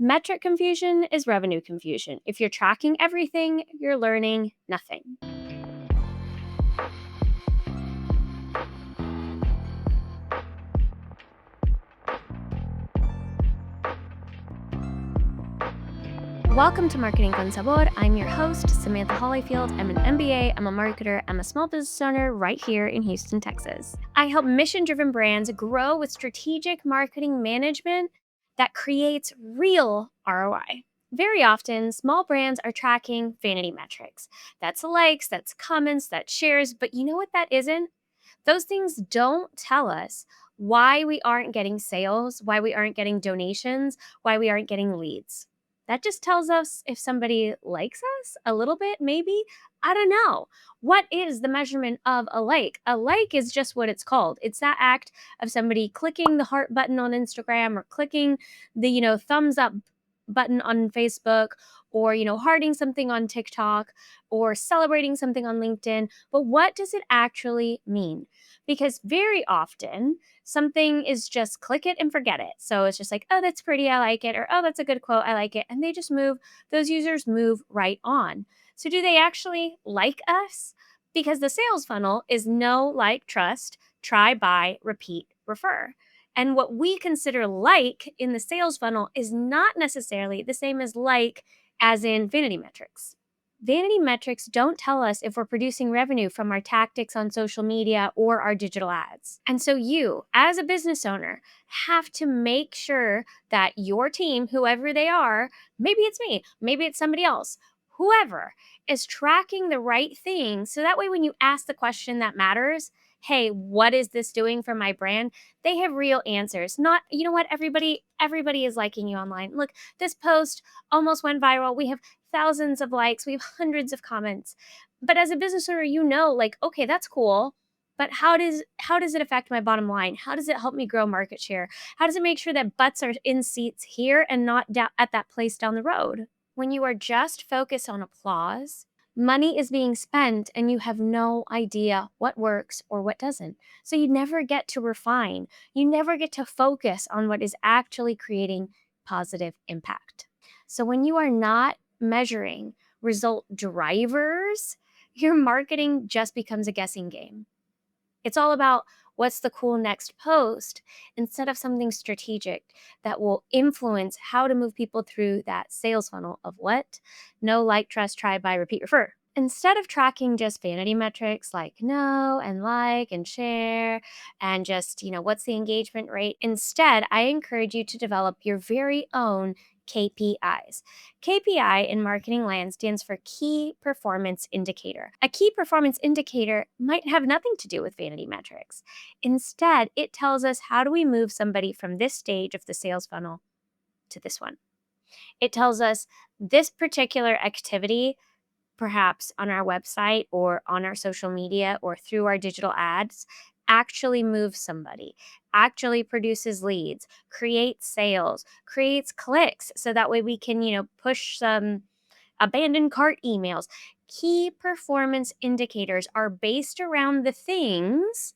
Metric confusion is revenue confusion. If you're tracking everything, you're learning nothing. Welcome to Marketing Con Sabor. I'm your host, Samantha Hollyfield. I'm an MBA, I'm a marketer, I'm a small business owner right here in Houston, Texas. I help mission-driven brands grow with strategic marketing management that creates real ROI. Very often, small brands are tracking vanity metrics. That's likes, that's comments, that's shares, but you know what that isn't? Those things don't tell us why we aren't getting sales, why we aren't getting donations, why we aren't getting leads. That just tells us if somebody likes us a little bit, maybe. I don't know. What is the measurement of a like? A like is just what it's called. It's that act of somebody clicking the heart button on Instagram or clicking the thumbs up button on Facebook or hearting something on TikTok or celebrating something on LinkedIn. But what does it actually mean? Because very often something is just click it and forget it. So it's just like, oh, that's pretty, I like it, or oh, that's a good quote, I like it. And they just move, those users move right on. So do they actually like us? Because the sales funnel is know, like, trust, try, buy, repeat, refer. And what we consider like in the sales funnel is not necessarily the same as like as in vanity metrics. Vanity metrics don't tell us if we're producing revenue from our tactics on social media or our digital ads. And so you, as a business owner, have to make sure that your team, whoever they are, maybe it's me, maybe it's somebody else, whoever, is tracking the right thing. So that way, when you ask the question that matters, hey, what is this doing for my brand? They have real answers. Not, you know what, everybody is liking you online. Look, this post almost went viral. We have thousands of likes, we have hundreds of comments. But as a business owner, like, okay, that's cool. But how does it affect my bottom line? How does it help me grow market share? How does it make sure that butts are in seats here and not at that place down the road? When you are just focused on applause, money is being spent and you have no idea what works or what doesn't. So you never get to refine. You never get to focus on what is actually creating positive impact. So when you are not measuring result drivers, your marketing just becomes a guessing game. It's all about what's the cool next post instead of something strategic that will influence how to move people through that sales funnel of what? Know, like, trust, try, buy, repeat, refer. Instead of tracking just vanity metrics like know and like and share and just, what's the engagement rate? Instead, I encourage you to develop your very own KPIs. KPI in marketing land stands for Key Performance Indicator. A key performance indicator might have nothing to do with vanity metrics. Instead, it tells us how do we move somebody from this stage of the sales funnel to this one. It tells us this particular activity, perhaps on our website or on our social media or through our digital ads, actually moves somebody, actually produces leads, creates sales, creates clicks. So that way we can, push some abandoned cart emails. Key performance indicators are based around the things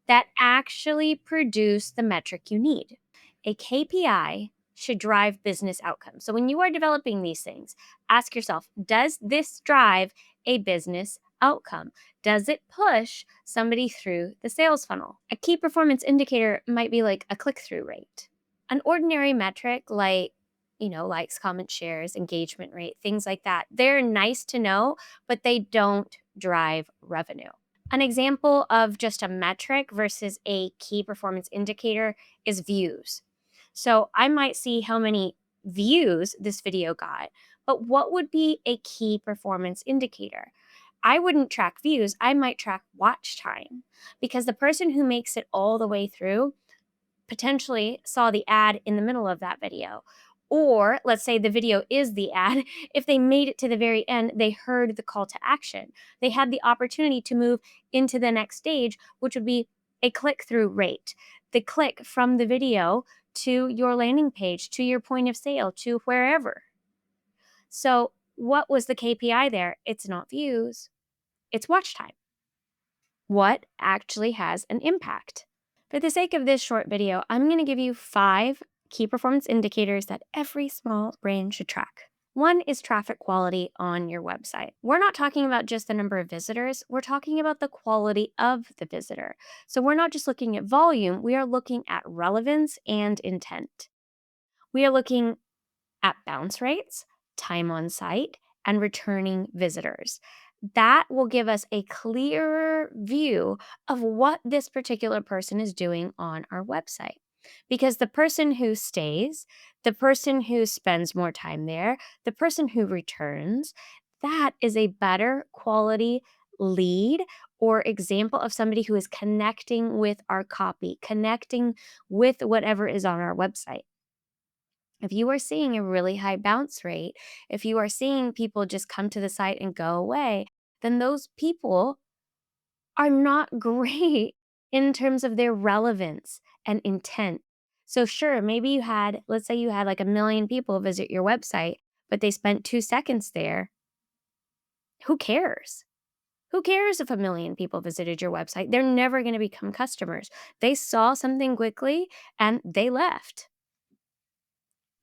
that actually produce the metric you need. A KPI should drive business outcomes. So when you are developing these things, ask yourself, does this drive a business outcome? Does it push somebody through the sales funnel? A key performance indicator might be like a click-through rate. An ordinary metric like likes, comments, shares, engagement rate, things like that. They're nice to know, but they don't drive revenue. An example of just a metric versus a key performance indicator is views. So I might see how many views this video got, but what would be a key performance indicator? I wouldn't track views, I might track watch time because the person who makes it all the way through potentially saw the ad in the middle of that video. Or let's say the video is the ad. If they made it to the very end, they heard the call to action. They had the opportunity to move into the next stage, which would be a click-through rate. The click from the video to your landing page, to your point of sale, to wherever. So what was the KPI there? It's not views, it's watch time. What actually has an impact? For the sake of this short video, I'm going to give you 5 key performance indicators that every small brand should track. One is traffic quality on your website. We're not talking about just the number of visitors, we're talking about the quality of the visitor. So we're not just looking at volume, we are looking at relevance and intent. We are looking at bounce rates, time on site, and returning visitors. That will give us a clearer view of what this particular person is doing on our website. Because the person who stays, the person who spends more time there, the person who returns, that is a better quality lead or example of somebody who is connecting with our copy, connecting with whatever is on our website. If you are seeing a really high bounce rate, if you are seeing people just come to the site and go away, then those people are not great in terms of their relevance and intent. So, sure, maybe you had, let's say you had like 1 million people visit your website, but they spent 2 seconds there. Who cares? Who cares if 1 million people visited your website? They're never going to become customers. They saw something quickly and they left.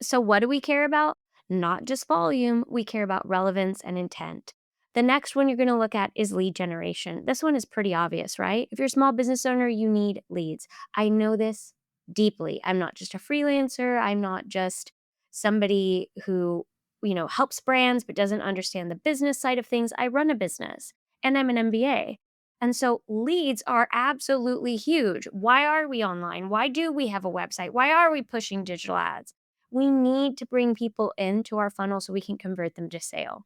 So, what do we care about? Not just volume, we care about relevance and intent. The next one you're going to look at is lead generation. This one is pretty obvious, right? If you're a small business owner, you need leads. I know this deeply. I'm not just a freelancer, I'm not just somebody who, helps brands but doesn't understand the business side of things. I run a business and I'm an MBA. And so leads are absolutely huge. Why are we online? Why do we have a website? Why are we pushing digital ads? We need to bring people into our funnel so we can convert them to sale.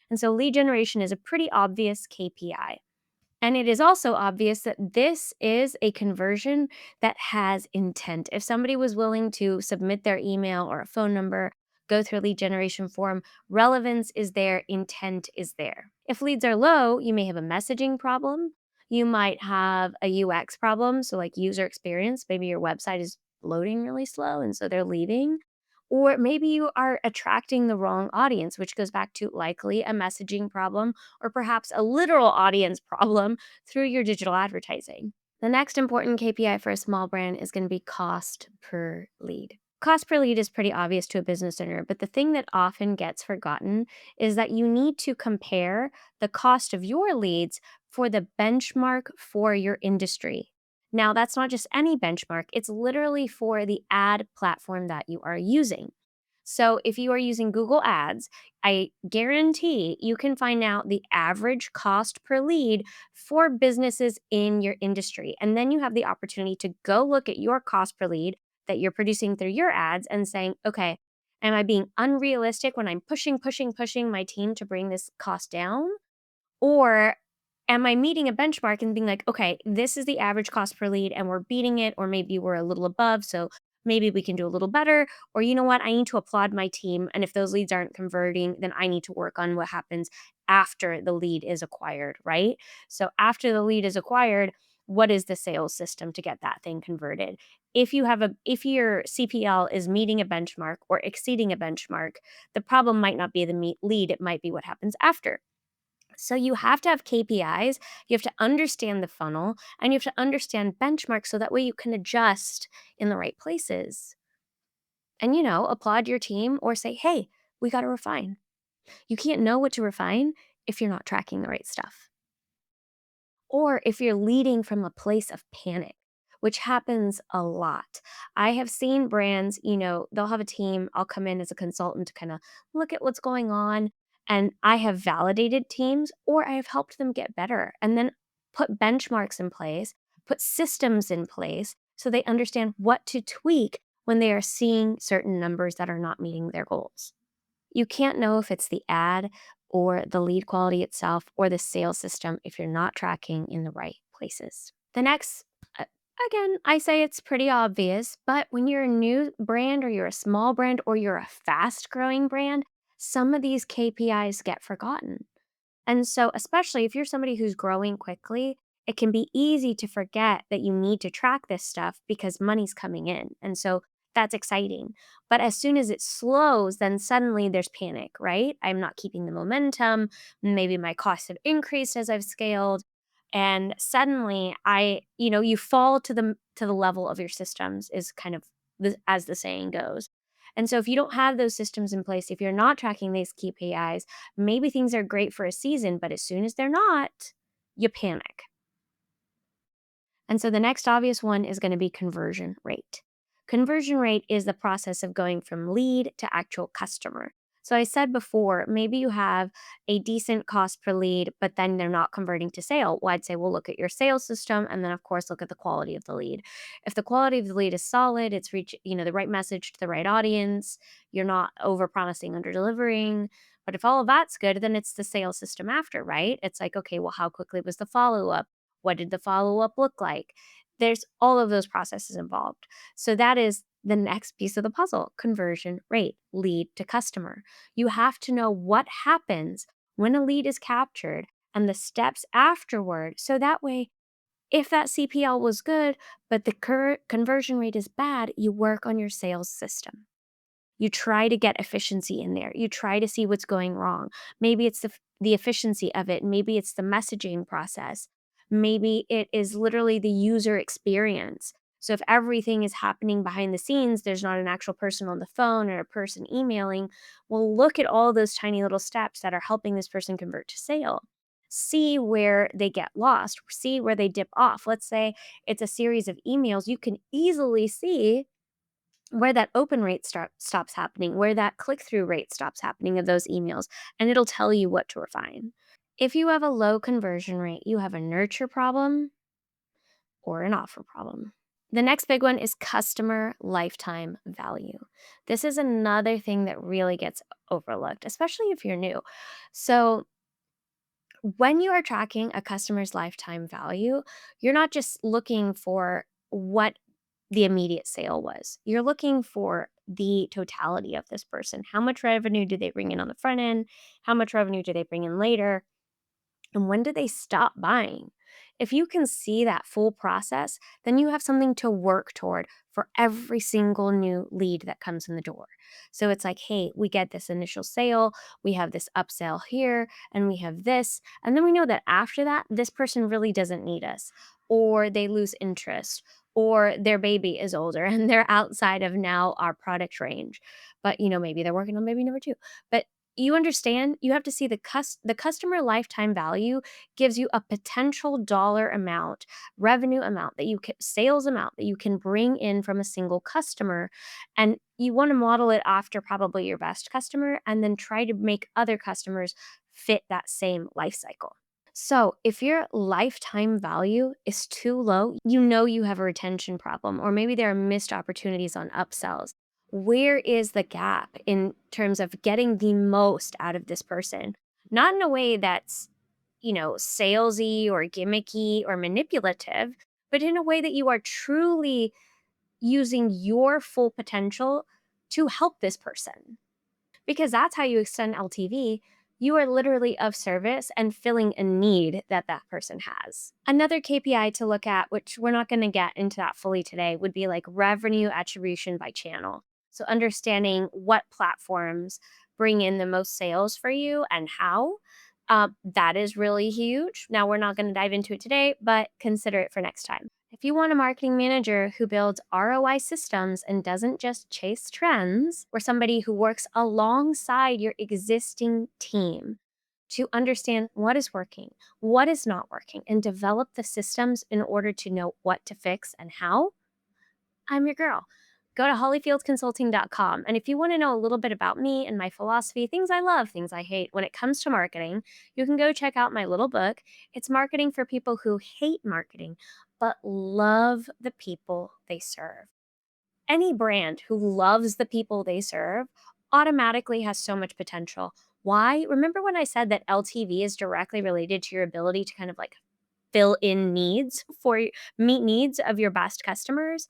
And so lead generation is a pretty obvious KPI. And it is also obvious that this is a conversion that has intent. If somebody was willing to submit their email or a phone number, go through a lead generation form, relevance is there, intent is there. If leads are low, you may have a messaging problem. You might have a UX problem, so like user experience. Maybe your website is loading really slow and so they're leaving. Or maybe you are attracting the wrong audience, which goes back to likely a messaging problem or perhaps a literal audience problem through your digital advertising. The next important KPI for a small brand is going to be cost per lead. Cost per lead is pretty obvious to a business owner, but the thing that often gets forgotten is that you need to compare the cost of your leads for the benchmark for your industry. Now, that's not just any benchmark, it's literally for the ad platform that you are using. So, if you are using Google Ads, I guarantee you can find out the average cost per lead for businesses in your industry. And then you have the opportunity to go look at your cost per lead that you're producing through your ads and saying, okay, am I being unrealistic when I'm pushing my team to bring this cost down? Or am I meeting a benchmark and being like, okay, this is the average cost per lead and we're beating it, or maybe we're a little above. So maybe we can do a little better. Or you know what? I need to applaud my team. And if those leads aren't converting, then I need to work on what happens after the lead is acquired, right? So after the lead is acquired, what is the sales system to get that thing converted? If your CPL is meeting a benchmark or exceeding a benchmark, the problem might not be the lead, it might be what happens after. So you have to have KPIs, you have to understand the funnel, and you have to understand benchmarks so that way you can adjust in the right places. And applaud your team or say, "Hey, we got to refine." You can't know what to refine if you're not tracking the right stuff. Or if you're leading from a place of panic, which happens a lot. I have seen brands, they'll have a team. I'll come in as a consultant to kind of look at what's going on. And I have validated teams or I have helped them get better and then put benchmarks in place, put systems in place so they understand what to tweak when they are seeing certain numbers that are not meeting their goals. You can't know if it's the ad or the lead quality itself or the sales system if you're not tracking in the right places. The next, uh, again, I say it's pretty obvious, but when you're a new brand or you're a small brand or you're a fast growing brand, some of these KPIs get forgotten. And so, especially if you're somebody who's growing quickly, it can be easy to forget that you need to track this stuff because money's coming in. And so that's exciting. But as soon as it slows, then suddenly there's panic, right? I'm not keeping the momentum. Maybe my costs have increased as I've scaled. And suddenly you fall to the level of your systems is kind of as the saying goes. And so if you don't have those systems in place, if you're not tracking these KPIs, maybe things are great for a season, but as soon as they're not, you panic. And so the next obvious one is going to be conversion rate. Conversion rate is the process of going from lead to actual customer. So I said before, maybe you have a decent cost per lead, but then they're not converting to sale. Well, I'd say, well, look at your sales system, and then of course look at the quality of the lead. If the quality of the lead is solid, it's the right message to the right audience, you're not over promising, under delivering. But if all of that's good, then it's the sales system after, right? It's like, okay, well, how quickly was the follow up? What did the follow up look like? There's all of those processes involved. So that is the next piece of the puzzle: conversion rate, lead to customer. You have to know what happens when a lead is captured and the steps afterward. So that way, if that CPL was good, but the current conversion rate is bad, you work on your sales system. You try to get efficiency in there. You try to see what's going wrong. Maybe it's the efficiency of it. Maybe it's the messaging process. Maybe it is literally the user experience. So if everything is happening behind the scenes, there's not an actual person on the phone or a person emailing. Well, look at all those tiny little steps that are helping this person convert to sale. See where they get lost, see where they dip off. Let's say it's a series of emails. You can easily see where that open rate stops happening, where that click through rate stops happening of those emails, and it'll tell you what to refine. If you have a low conversion rate, you have a nurture problem or an offer problem. The next big one is customer lifetime value. This is another thing that really gets overlooked, especially if you're new. So, when you are tracking a customer's lifetime value, you're not just looking for what the immediate sale was. You're looking for the totality of this person. How much revenue do they bring in on the front end? How much revenue do they bring in later? And when do they stop buying? If you can see that full process, then you have something to work toward for every single new lead that comes in the door. So it's like, hey, we get this initial sale, we have this upsell here, and we have this. And then we know that after that, this person really doesn't need us, or they lose interest, or their baby is older and they're outside of now our product range. But, maybe they're working on baby number two. But you understand, you have to see the customer lifetime value gives you a potential dollar amount, revenue amount that you can sales amount that you can bring in from a single customer, and you want to model it after probably your best customer and then try to make other customers fit that same life cycle. So, if your lifetime value is too low, you know you have a retention problem, or maybe there are missed opportunities on upsells. Where is the gap in terms of getting the most out of this person? Not in a way that's, salesy or gimmicky or manipulative, but in a way that you are truly using your full potential to help this person, because that's how you extend LTV. You are literally of service and filling a need that that person has. Another KPI to look at, which we're not going to get into that fully today, would be like revenue attribution by channel. So understanding what platforms bring in the most sales for you and how. That is really huge. Now, we're not going to dive into it today, but consider it for next time. If you want a marketing manager who builds ROI systems and doesn't just chase trends, or somebody who works alongside your existing team to understand what is working, what is not working, and develop the systems in order to know what to fix and how, I'm your girl. Go to hollyfieldconsulting.com. And if you want to know a little bit about me and my philosophy, things I love, things I hate when it comes to marketing, you can go check out my little book. It's marketing for people who hate marketing, but love the people they serve. Any brand who loves the people they serve automatically has so much potential. Why? Remember when I said that LTV is directly related to your ability to kind of like fill in needs for meet needs of your best customers?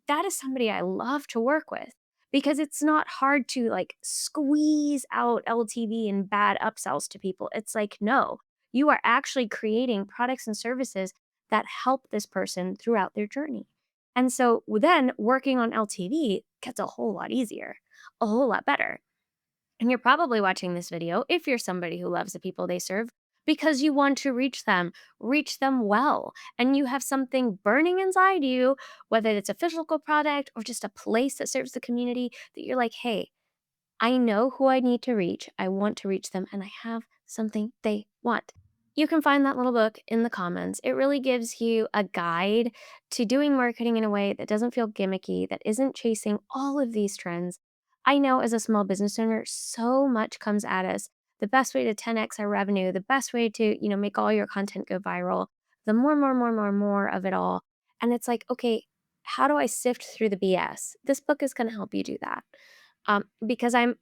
That is somebody I love to work with, because it's not hard to like squeeze out LTV and bad upsells to people. It's like, no, you are actually creating products and services that help this person throughout their journey. And so then working on LTV gets a whole lot easier, a whole lot better. And you're probably watching this video if you're somebody who loves the people they serve because you want to reach them well. And you have something burning inside you, whether it's a physical product or just a place that serves the community, that you're like, hey, I know who I need to reach. I want to reach them, and I have something they want. You can find that little book in the comments. It really gives you a guide to doing marketing in a way that doesn't feel gimmicky, that isn't chasing all of these trends. I know as a small business owner, so much comes at us. The best way to 10x our revenue, the best way to, make all your content go viral, the more of it all. And it's like, okay, how do I sift through the BS? This book is going to help you do that. Because I'm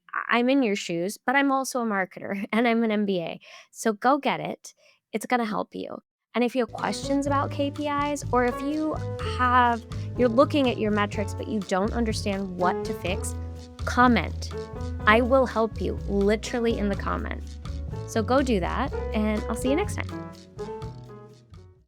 in your shoes, but I'm also a marketer and I'm an MBA. So go get it. It's going to help you. And if you have questions about KPIs, or if you're looking at your metrics but you don't understand what to fix, comment. I will help you literally in the comment. So go do that, and I'll see you next time.